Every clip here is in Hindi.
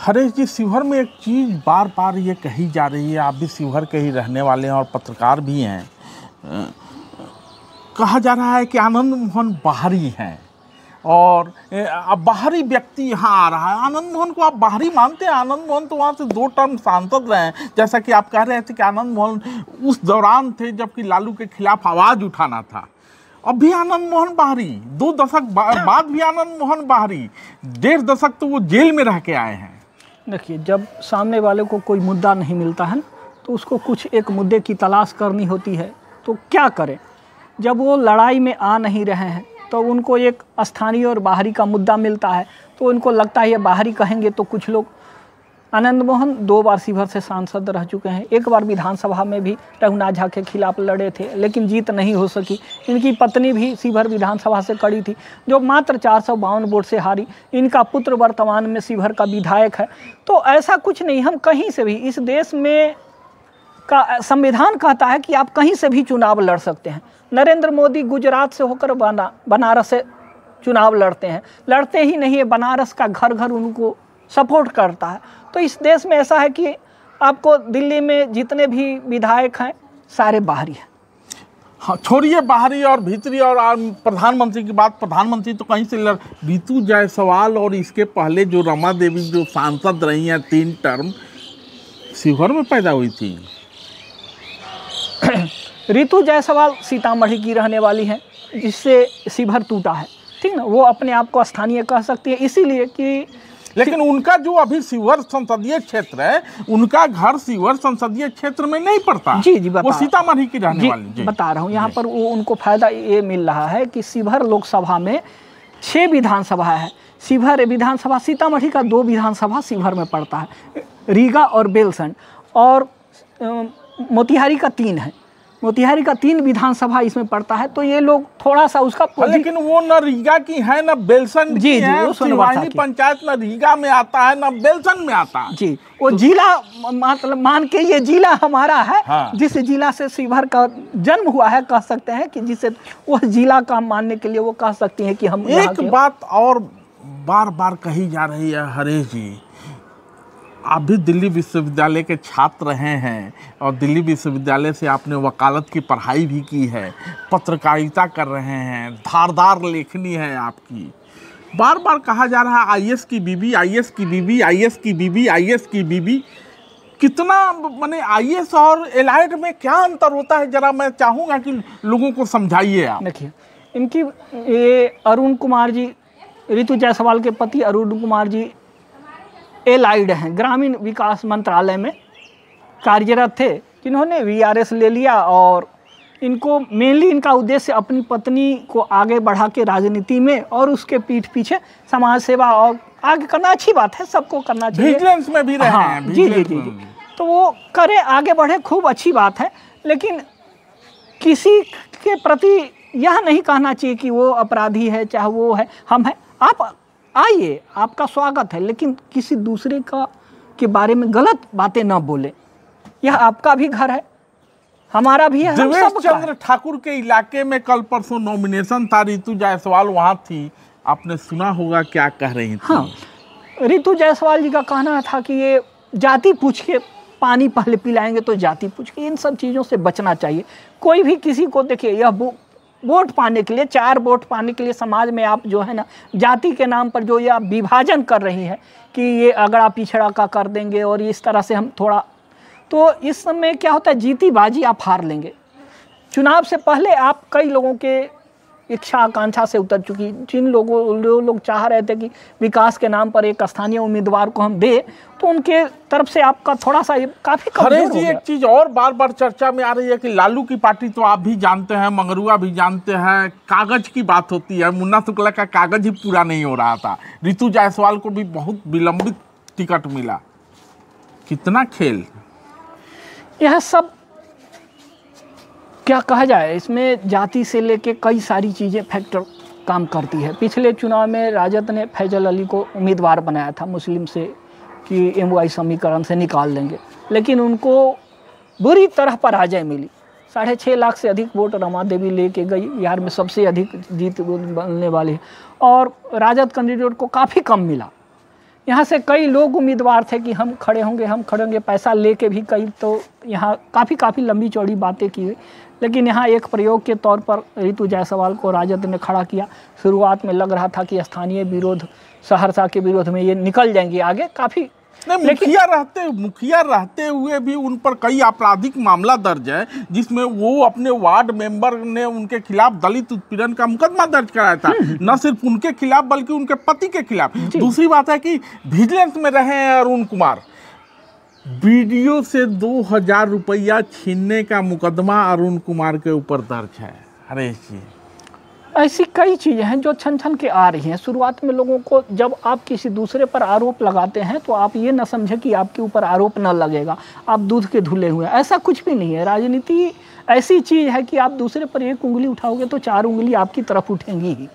हरेश जी, शिवहर में एक चीज़ बार बार ये कही जा रही है, आप भी शिवहर के ही रहने वाले हैं और पत्रकार भी हैं। कहा जा रहा है कि आनंद मोहन बाहरी हैं और अब बाहरी व्यक्ति यहाँ आ रहा है। आनंद मोहन को आप बाहरी मानते हैं? आनंद मोहन तो वहाँ से 2 टर्म सांसद रहे हैं, जैसा कि आप कह रहे थे कि आनंद मोहन उस दौरान थे जबकि लालू के खिलाफ आवाज़ उठाना था। अब भी आनंद मोहन बाहरी, 2 दशक बाद भी आनंद मोहन बाहरी, 1.5 दशक तो वो जेल में रह के आए हैं। देखिए, जब सामने वाले को कोई मुद्दा नहीं मिलता है तो उसको कुछ एक मुद्दे की तलाश करनी होती है, तो क्या करें। जब वो लड़ाई में आ नहीं रहे हैं तो उनको एक स्थानीय और बाहरी का मुद्दा मिलता है, तो उनको लगता है ये बाहरी कहेंगे तो कुछ लोग। आनंद मोहन 2 बार शिवहर से सांसद रह चुके हैं, 1 बार विधानसभा में भी रघुनाथ झा के खिलाफ लड़े थे लेकिन जीत नहीं हो सकी। इनकी पत्नी भी शिवहर विधानसभा से खड़ी थी जो मात्र 452 वोट से हारी। इनका पुत्र वर्तमान में शिवहर का विधायक है। तो ऐसा कुछ नहीं, हम कहीं से भी, इस देश में का संविधान कहता है कि आप कहीं से भी चुनाव लड़ सकते हैं। नरेंद्र मोदी गुजरात से होकर बनारस से चुनाव लड़ते हैं, लड़ते ही नहीं है, बनारस का घर घर उनको सपोर्ट करता है। तो इस देश में ऐसा है कि आपको दिल्ली में जितने भी विधायक हैं सारे बाहरी हैं। हाँ, छोड़िए बाहरी और भीतरी और प्रधानमंत्री की बात। प्रधानमंत्री तो कहीं से ऋतु जायसवाल और इसके पहले जो रमा देवी जो सांसद रही हैं 3 टर्म, शिवहर में पैदा हुई थी। ऋतु जायसवाल सीतामढ़ी की रहने वाली हैं, जिससे शिवहर टूटा है, ठीक ना। वो अपने आप को स्थानीय कह सकती है, इसीलिए कि लेकिन उनका जो अभी शिवहर संसदीय क्षेत्र है, उनका घर शिवहर संसदीय क्षेत्र में नहीं पड़ता। जी जी, वो सीतामढ़ी की रहने वाली। जी बता रहा हूँ। यहाँ पर वो उनको फायदा ये मिल रहा है कि शिवहर लोकसभा में 6 विधानसभा है। शिवहर विधानसभा, सीतामढ़ी का 2 विधानसभा शिवहर में पड़ता है, रीगा और बेलसंड, और मोतिहारी का 3 है। मोतिहारी का 3 विधानसभा इसमें पड़ता है। तो ये लोग थोड़ा सा उसका लेकिन वो न रीगा की है न बेलसंड की है। वो शिवानी पंचायत न रीगा में आता है न बेलसंड में आता है। जी, वो जिला मतलब मान के ये जिला हमारा है। हाँ। जिस जिला से शिवहर का जन्म हुआ है, कह सकते हैं कि जिसे वो जिला का मानने के लिए वो कह सकती हैं कि हम। एक बात और बार बार कही जा रही है हरेश जी, आप भी दिल्ली विश्वविद्यालय के छात्र रहे हैं और दिल्ली विश्वविद्यालय से आपने वकालत की पढ़ाई भी की है, पत्रकारिता कर रहे हैं, धारदार लेखनी है आपकी। बार बार कहा जा रहा है आईएएस की बीवी, आईएएस की बीवी, आईएएस की बीवी, आईएएस की बीवी। कितना माने आईएएस और एलाइड में क्या अंतर होता है, जरा मैं चाहूँगा कि लोगों को समझाइए आप। देखिए, इनकी ये अरुण कुमार जी, ऋतु जायसवाल के पति अरुण कुमार जी एलाइड हैं, ग्रामीण विकास मंत्रालय में कार्यरत थे, जिन्होंने वीआरएस ले लिया। और इनको मेनली इनका उद्देश्य अपनी पत्नी को आगे बढ़ा के राजनीति में और उसके पीठ पीछे समाज सेवा और आगे करना अच्छी बात है, सबको करना चाहिए। विजिलेंस में भी रहे हैं। जी जी जी, तो वो करें, आगे बढ़े, खूब अच्छी बात है। लेकिन किसी के प्रति यह नहीं कहना चाहिए कि वो अपराधी है, चाहे वो है, हम है। आप आइए, आपका स्वागत है, लेकिन किसी दूसरे का के बारे में गलत बातें ना बोले। यह आपका भी घर है, हमारा भी है, हम देवेश सबका चंद्र ठाकुर के इलाके में कल परसों नॉमिनेशन था, ऋतु जायसवाल वहाँ थी, आपने सुना होगा क्या कह रही थी। हाँ, ऋतु जायसवाल जी का कहना था कि ये जाति पूछ के पानी पहले पिलाएंगे तो जाति पूछ के, इन सब चीज़ों से बचना चाहिए। कोई भी किसी को, देखिए, यह वोट पाने के लिए, 4 वोट पाने के लिए समाज में आप जो है ना, जाति के नाम पर जो ये आप विभाजन कर रही हैं कि ये अगड़ा पिछड़ा का कर देंगे और इस तरह से हम थोड़ा, तो इस समय क्या होता है, जीती बाजी आप हार लेंगे। चुनाव से पहले आप कई लोगों के इच्छा आकांक्षा से उतर चुकी, जिन लोग चाह रहे थे कि विकास के नाम पर एक स्थानीय उम्मीदवार को हम दे, तो उनके तरफ से आपका थोड़ा सा काफी कमजोर हो गया। एक चीज और बार बार चर्चा में आ रही है कि लालू की पार्टी तो आप भी जानते हैं, मंगरुआ भी जानते हैं, कागज की बात होती है। मुन्ना शुक्ला का कागज ही पूरा नहीं हो रहा था, ऋतु जायसवाल को भी बहुत विलंबित टिकट मिला। कितना खेल, यह सब क्या कहा जाए, इसमें जाति से लेके कई सारी चीज़ें फैक्टर काम करती है। पिछले चुनाव में राजद ने फैजल अली को उम्मीदवार बनाया था मुस्लिम से कि एमवाई समीकरण से निकाल देंगे, लेकिन उनको बुरी तरह पराजय मिली। 6.5 लाख से अधिक वोट रमा देवी लेके गई, बिहार में सबसे अधिक जीत बनने वाली है, और राजद कैंडिडेट को काफ़ी कम मिला। यहाँ से कई लोग उम्मीदवार थे कि हम खड़े होंगे, पैसा लेके भी कई तो यहाँ काफ़ी लंबी चौड़ी बातें की हुई। लेकिन यहाँ एक प्रयोग के तौर पर रितु जायसवाल को राजद ने खड़ा किया। शुरुआत में लग रहा था कि स्थानीय विरोध, सहरसा के विरोध में ये निकल जाएंगे आगे काफ़ी। नहीं, मुखिया रहते हुए भी उन पर कई आपराधिक मामला दर्ज है, जिसमें वो अपने वार्ड मेंबर ने उनके खिलाफ दलित उत्पीड़न का मुकदमा दर्ज कराया था। न सिर्फ उनके खिलाफ बल्कि उनके पति के खिलाफ। दूसरी बात है कि विजिलेंस में रहे हैं अरुण कुमार, वीडियो से 2000 रुपया छीनने का मुकदमा अरुण कुमार के ऊपर दर्ज है। अरे जी, ऐसी कई चीज़ें हैं जो छन छन के आ रही हैं। शुरुआत में लोगों को, जब आप किसी दूसरे पर आरोप लगाते हैं तो आप ये ना समझें कि आपके ऊपर आरोप न लगेगा, आप दूध के धुले हुए हैं। ऐसा कुछ भी नहीं है। राजनीति ऐसी चीज़ है कि आप दूसरे पर एक उंगली उठाओगे तो 4 उंगली आपकी तरफ उठेंगी ही।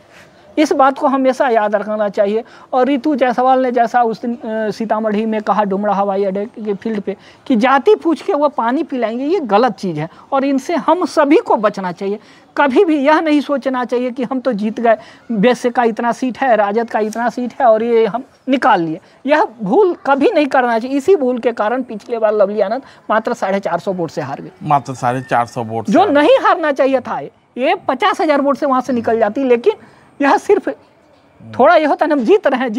इस बात को हमेशा याद रखना चाहिए। और रितु जायसवाल ने जैसा उस दिन सीतामढ़ी में कहा डुमरा हवाई अड्डे के फील्ड पे कि जाति पूछ के वो पानी पिलाएंगे, ये गलत चीज़ है और इनसे हम सभी को बचना चाहिए। कभी भी यह नहीं सोचना चाहिए कि हम तो जीत गए, वैसे का इतना सीट है, राजद का इतना सीट है और ये हम निकाल लिए। यह भूल कभी नहीं करना चाहिए। इसी भूल के कारण पिछले बार लवली आनंद मात्र 450 वोट से हार गए। मात्र 450 वोट जो नहीं हारना चाहिए था। ये 50,000 वोट से वहाँ से निकल जाती। लेकिन यह सिर्फ थोड़ा ये होता है, हम जीत रहे हैं